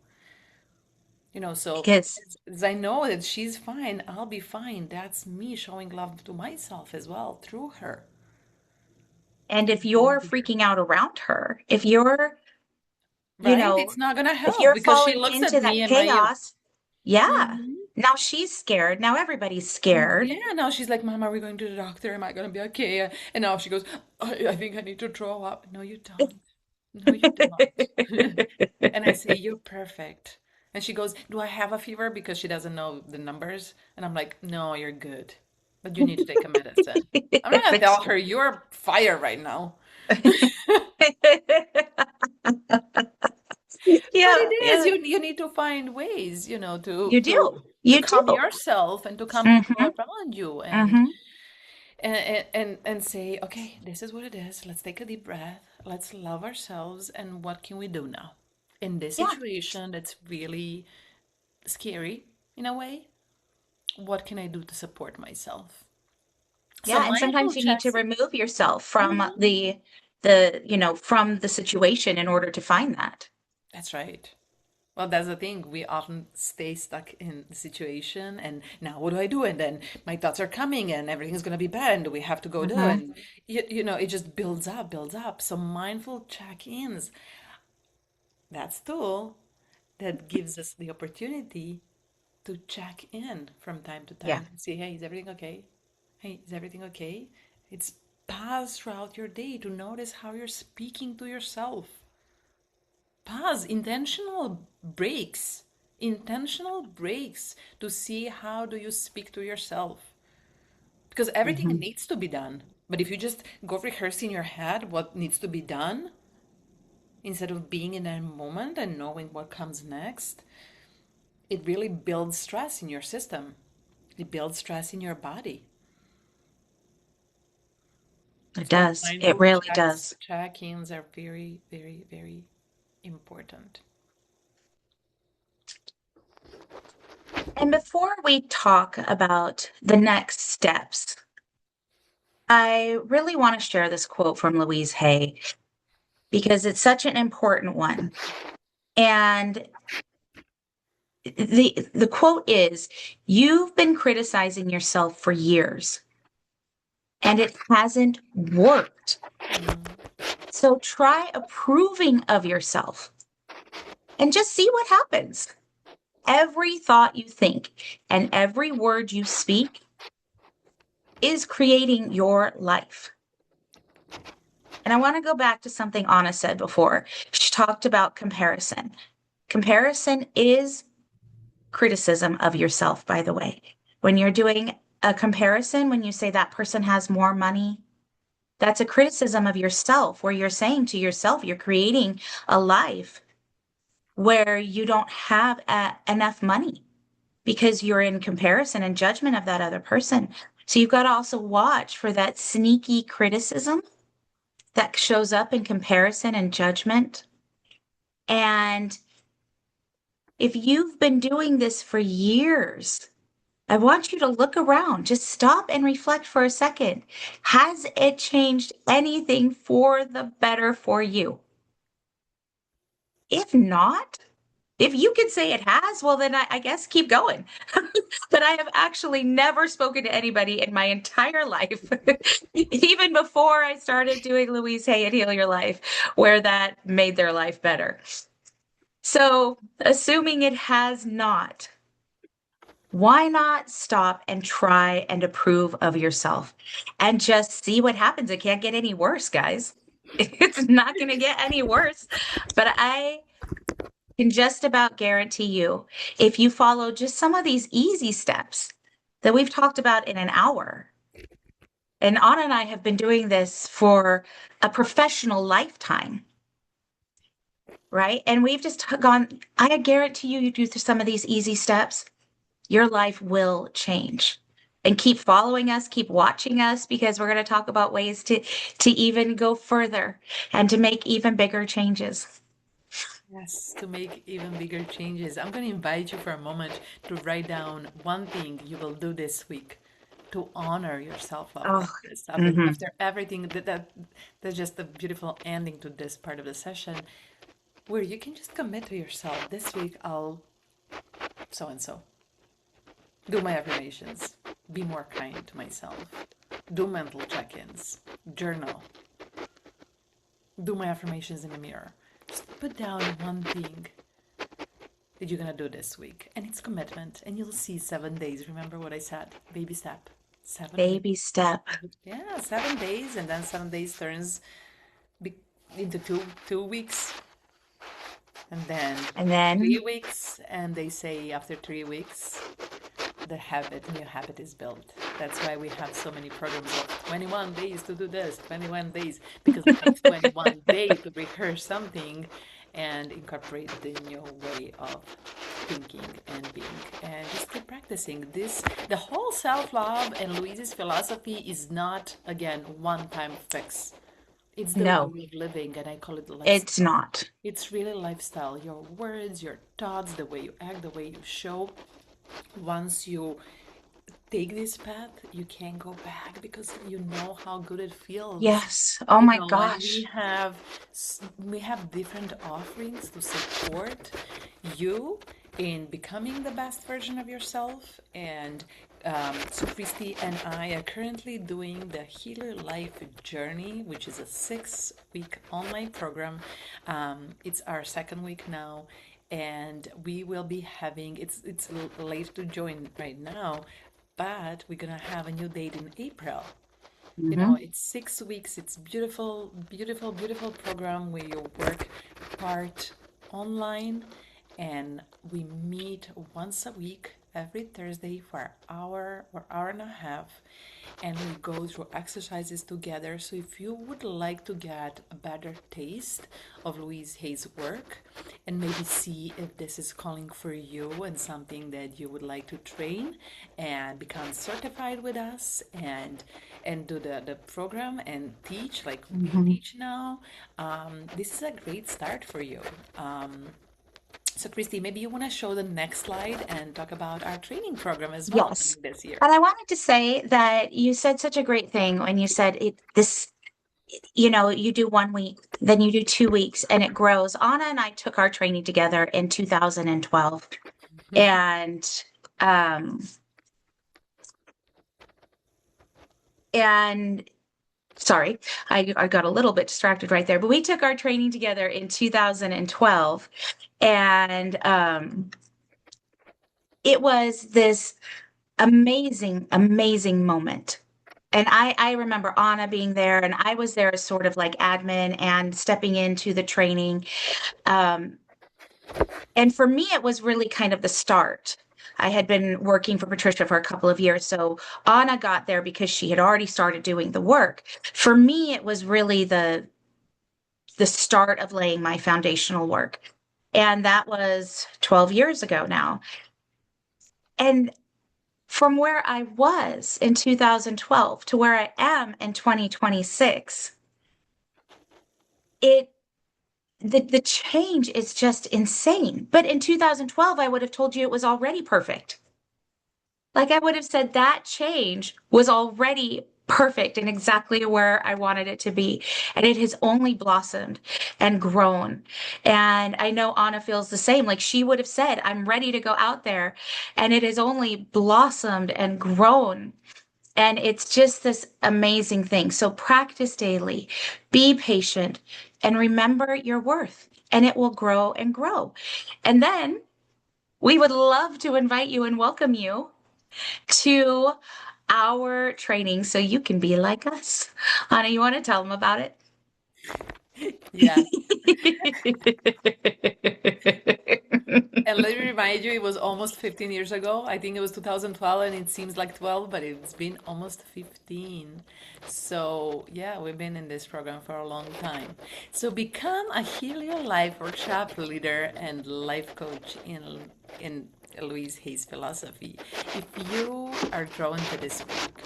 So Because, as I know that she's fine, I'll be fine. That's me showing love to myself as well through her. and if And being you're there. freaking out around her, if you're, you Right? know, It's not going to if help you're because she falling looks at into me that and my. chaos, yeah. Mhm. Now she's scared. Now everybody's scared. Yeah, now she's like, Mom, are we going to the doctor? Am I going to be okay? And now she goes, I think I need to throw up. No, you don't. No, you don't. And I say, you're perfect. And she goes, do I have a fever? Because she doesn't know the numbers. And I'm like, no, you're good. But you need to take a medicine. I'm not going to But tell her, you're fire right now. But it yeah, is, yeah, you need to find ways, you to do. to You calm do. yourself and to calm people Hmm. around you, Hmm. and say, okay, this is what it is. Let's take a deep breath. Let's love ourselves, and what can we do now in this Yeah. situation that's really scary in a way? What can I do to support myself? So Yeah, and mindful sometimes you need to checks. remove yourself from Mhm. the from the situation in order to find that. That's right. Well, that's the thing. We often stay stuck in the situation, and now what do I do? And then my thoughts are coming, and everything's going to be bad, and we have to go do. Hmm. And it just builds up, builds up. So mindful check-ins, that's tool that gives us the opportunity to check in from time to Yeah. time. See, hey, is everything okay? Hey, is everything okay? It's pause throughout your day to notice how you're speaking to yourself. Pause, intentional breaks to see how do you speak to yourself, because everything Hmm. needs to be done. But if you just go rehearse in your head what needs to be done instead of being in that moment and knowing what comes next, it really builds stress in your system. It builds stress in your body. It So does. It mindful really does. check-ins are very, very, very important. And before we talk about the next steps, I really want to share this quote from Louise Hay because it's such an important one. And the quote is, "You've been criticizing yourself for years and it hasn't worked. Mm. So try approving of yourself and just see what happens. Every thought you think and every word you speak is creating your life." And I want to go back to something Anna said before. She talked about comparison. Comparison is criticism of yourself, by the way. When you're doing a comparison, when you say that person has more money, that's a criticism of yourself, where you're saying to yourself, you're creating a life where you don't have enough money because you're in comparison and judgment of that other person. So you've got to also watch for that sneaky criticism that shows up in comparison and judgment. And if you've been doing this for years, I want you to look around. Just stop and reflect for a second. Has it changed anything for the better for you? If not, if you can say it has, well, then I guess keep going. But I have actually never spoken to anybody in my entire life, even before I started doing Louise Hay and Heal Your Life, where that made their life better. So, assuming it has not, why not stop and try and approve of yourself and just see what happens? It can't get any worse, guys. It's not going to get any worse. But I can just about guarantee you, if you follow just some of these easy steps that we've talked about in an hour, and Anna and I have been doing this for a professional lifetime, right? And we've just gone, I guarantee you, you do some of these easy steps, your life will change. And keep following us, keep watching us, because we're going to talk about ways to even go further and to make even bigger changes. Yes, to make even bigger changes. I'm going to invite you for a moment to write down one thing you will do this week to honor your self-love Oh, practice. hmm. After everything that's just a beautiful ending to this part of the session, where you can just commit to yourself. This week I'll so and so. Do my affirmations. Be more kind to myself. Do mental check-ins. Journal. Do my affirmations in the mirror. Just put down one thing that you're gonna do this week. And it's commitment. And you'll see 7 days. Remember what I said? Baby step. 7 days. Baby step. Yeah, 7 days, and then 7 days turns be- into two weeks, and then And 3 weeks. And they say after 3 weeks, new habit is built. That's why we have so many programs of 21 days to do this, 21 days, because it takes 21 days to rehearse something and incorporate the new way of thinking and being. And just keep practicing this. The whole self-love and Louise's philosophy is not, again, one-time fix. It's the no, way of living, and I call it it's lifestyle. not. It's really lifestyle. Your words, your thoughts, the way you act, the way you show. Once you take this path, you can't go back because you know how good it feels. Yes. Oh my And gosh. we have different offerings to support you in becoming the best version of yourself. And so Christy and I are currently doing the Healer Life Journey, which is a 6-week online program. It's our second week now, and we will be having it's late to join right now, but we're gonna have a new date in April. Hmm. It's 6 weeks. It's beautiful, beautiful, beautiful program where you work part online, and we meet once a week every Thursday for an hour or hour and a half, and we go through exercises together. So if you would like to get a better taste of Louise Hay's work and maybe see if this is calling for you and something that you would like to train and become certified with us and do the program and teach like we Hmm. teach now, this is a great start for you. So Christy, maybe you want to show the next slide and talk about our training program as well Yes. coming this year. And I wanted to say that you said such a great thing when you said you do 1 week, then you do 2 weeks, and it grows. Anna and I took our training together in 2012. And um and sorry, I got a little bit distracted right there, but we took our training together in 2012. And it was this amazing, amazing moment. And I remember Anna being there, and I was there as sort of like admin and stepping into the training. Um, and for me, it was really kind of the start. I had been working for Patricia for a couple of years, so Anna got there because she had already started doing the work. For me, it was really the start of laying my foundational work. And that was 12 years ago now. And from where I was in 2012 to where I am in 2026, it the change is just insane. But in 2012, I would have told you it was already perfect. Like I would have said that change was already perfect and exactly where I wanted it to be. And it has only blossomed and grown. And I know Anna feels the same. Like she would have said, I'm ready to go out there. And it has only blossomed and grown. And it's just this amazing thing. So practice daily, be patient, and remember your worth, and it will grow and grow. And then we would love to invite you and welcome you to our training so you can be like us. Anna, you want to tell them about it? Yeah. And let me remind you, it was almost 15 years ago. I think it was 2012, and it seems like 12, but it's been almost 15. So, yeah, we've been in this program for a long time. So, become a Heal Your Life workshop leader and life coach in Louise Hay's philosophy. If you are drawn to this book,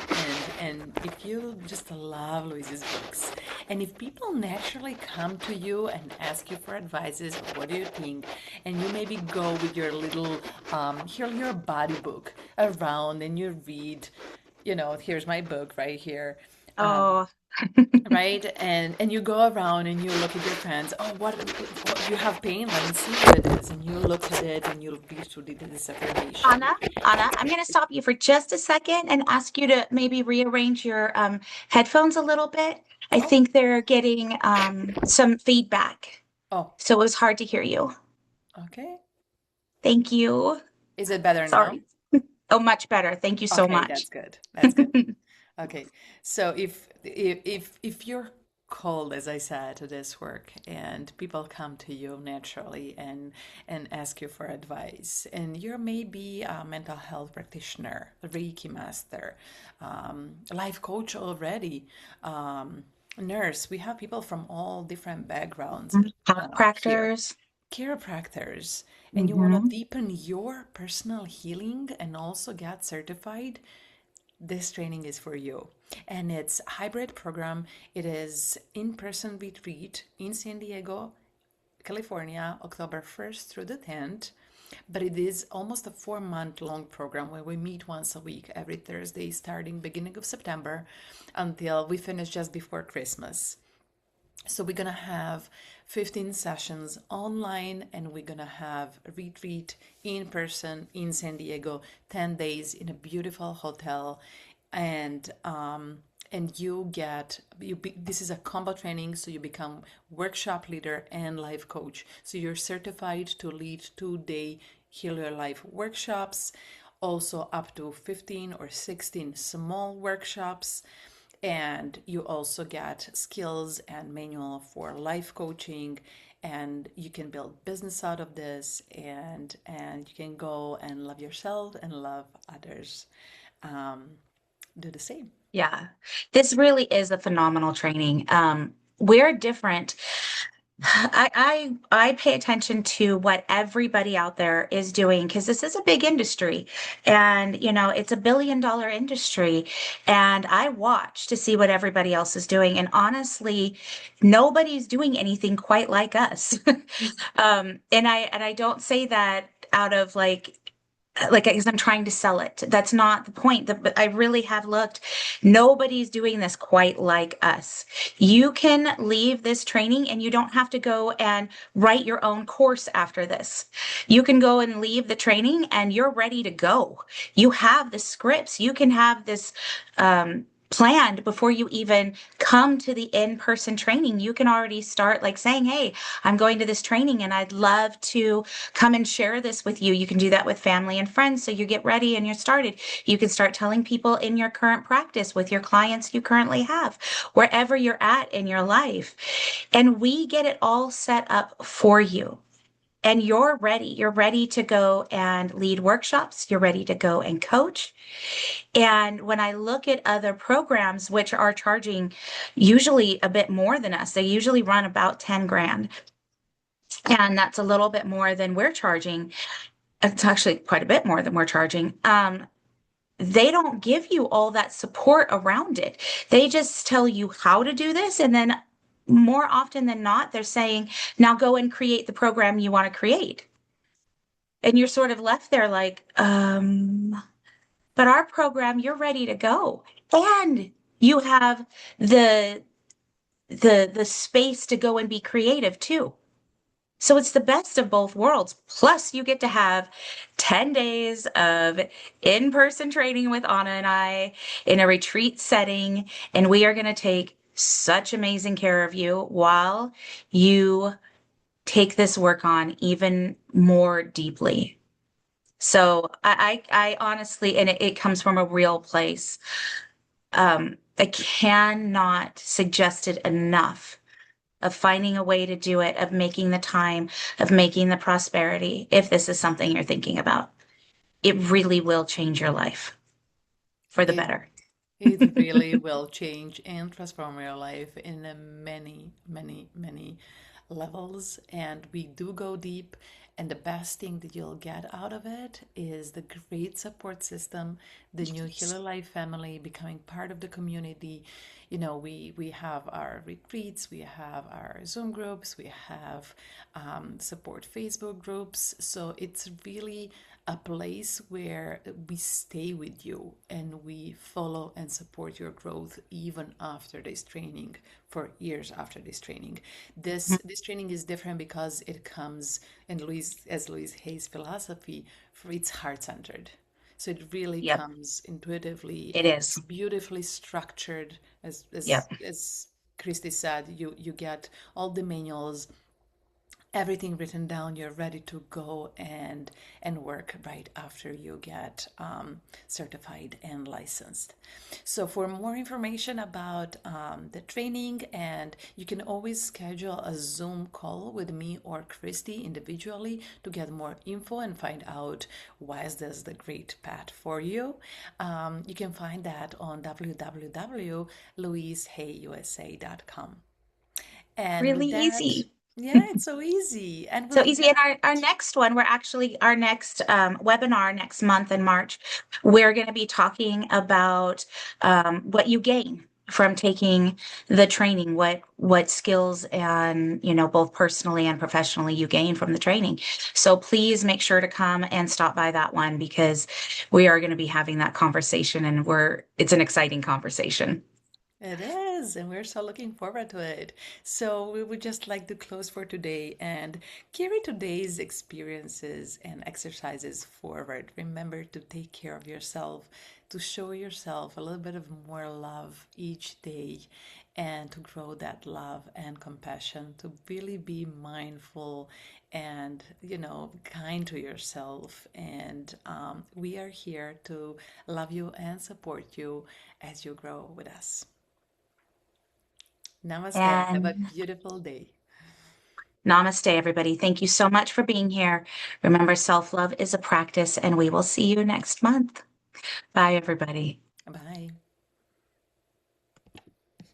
and if you just love Louise's books, And if people naturally come to you and ask you for advices, what do you think? And you maybe go with your little, here, your body book around and you read, here's my book right here. Um, Oh, right? And you go around and you look at your friends. Oh, what you have pain? Let me see what it is. And you look at it and you read through this affirmation. Anna, I'm going to stop you for just a second and ask you to maybe rearrange your headphones a little bit. I Oh, think they're getting some feedback, oh, so it was hard to hear you. okay. Thank you. Is it better now? Sorry. Oh, much better. Thank you so Okay, much. that's good. That's good. Okay. So if you're called, as I said, to this work and people come to you naturally and ask you for advice, and you're maybe a mental health practitioner, a Reiki master, life coach already, nurse, we have people from all different backgrounds here, Chiropractors. chiropractors, and you want to Hmm. deepen your personal healing and also get certified, this training is for you. And it's a hybrid program. It is in-person retreat in San Diego, California, October 1st through the 10th. But it is almost a 4-month long program where we meet once a week every Thursday starting beginning of September until we finish just before Christmas. So we're gonna have 15 sessions online, and we're gonna have a retreat in person in San Diego, 10 days in a beautiful hotel, and you get this is a combo training, so you become workshop leader and life coach. So you're certified to lead 2-day Heal Your Life workshops, also up to 15 or 16 small workshops, and you also get skills and manual for life coaching, and you can build business out of this, and you can go and love yourself and love others. um, do the same. Yeah, this really is a phenomenal training. We're different. I pay attention to what everybody out there is doing because this is a big industry, and it's a $1 billion industry, and I watch to see what everybody else is doing, and honestly, nobody's doing anything quite like us. And I don't say that out of like because I'm trying to sell it. That's not the point. But I really have looked. Nobody's doing this quite like us. You can leave this training and you don't have to go and write your own course after this. You can go and leave the training and you're ready to go. You have the scripts. You can have this planned before you even come to the in-person training. You can already start like saying, "Hey, I'm going to this training and I'd love to come and share this with you." You can do that with family and friends. So you get ready and you're started. You can start telling people in your current practice with your clients you currently have, wherever you're at in your life. And we get it all set up for you. And you're ready. You're ready to go and lead workshops. You're ready to go and coach. And when I look at other programs, which are charging usually a bit more than us, they usually run about 10 grand. And that's a little bit more than we're charging. It's actually quite a bit more than we're charging. They don't give you all that support around it. They just tell you how to do this. And then more often than not, they're saying, now go and create the program you want to create. And you're sort of left there like, but our program, you're ready to go. And you have the the space to go and be creative too. So it's the best of both worlds. Plus, you get to have 10 days of in-person training with Anna and I in a retreat setting, and we are going to take such amazing care of you while you take this work on even more deeply. So I honestly, and it comes from a real place. I cannot suggest it enough of finding a way to do it, of making the time, of making the prosperity, if this is something you're thinking about. It really will change your life for the It better. it really will change and transform your life in a many, many, many levels, and we do go deep. And the best thing that you'll get out of it is the great support system, the new Healer Life family, becoming part of the community. We have our retreats, we have our Zoom groups, we have support Facebook groups. So it's really a place where we stay with you and we follow and support your growth even after this training, for years after this training. This training is different because it comes in Louise Hay's philosophy, for it's heart-centered. So it really Yep, comes intuitively it and is. beautifully structured. As as Yep. as Christy said, you get all the manuals, everything written down. You're ready to go and work right after you get certified and licensed. So for more information about the training, and you can always schedule a Zoom call with me or Christy individually to get more info and find out why is this the great path for you. You can find that on www.louisehayusa.com. And Really with that, easy. yeah, it's so easy. And So with easy. And that, our next one, we're actually our next webinar next month in March, we're going to be talking about what you gain from taking the training, what skills and both personally and professionally you gain from the training. So please make sure to come and stop by that one because we are going to be having that conversation and it's an exciting conversation. it is, and we're so looking forward to it. So we would just like to close for today and carry today's experiences and exercises forward. Remember to take care of yourself, to show yourself a little bit of more love each day, and to grow that love and compassion, to really be mindful and, kind to yourself. And we are here to love you and support you as you grow with us. Namaste. Have a And beautiful day. namaste, everybody. Thank you so much for being here. Remember, self-love is a practice, and we will see you next month. Bye, everybody. Bye.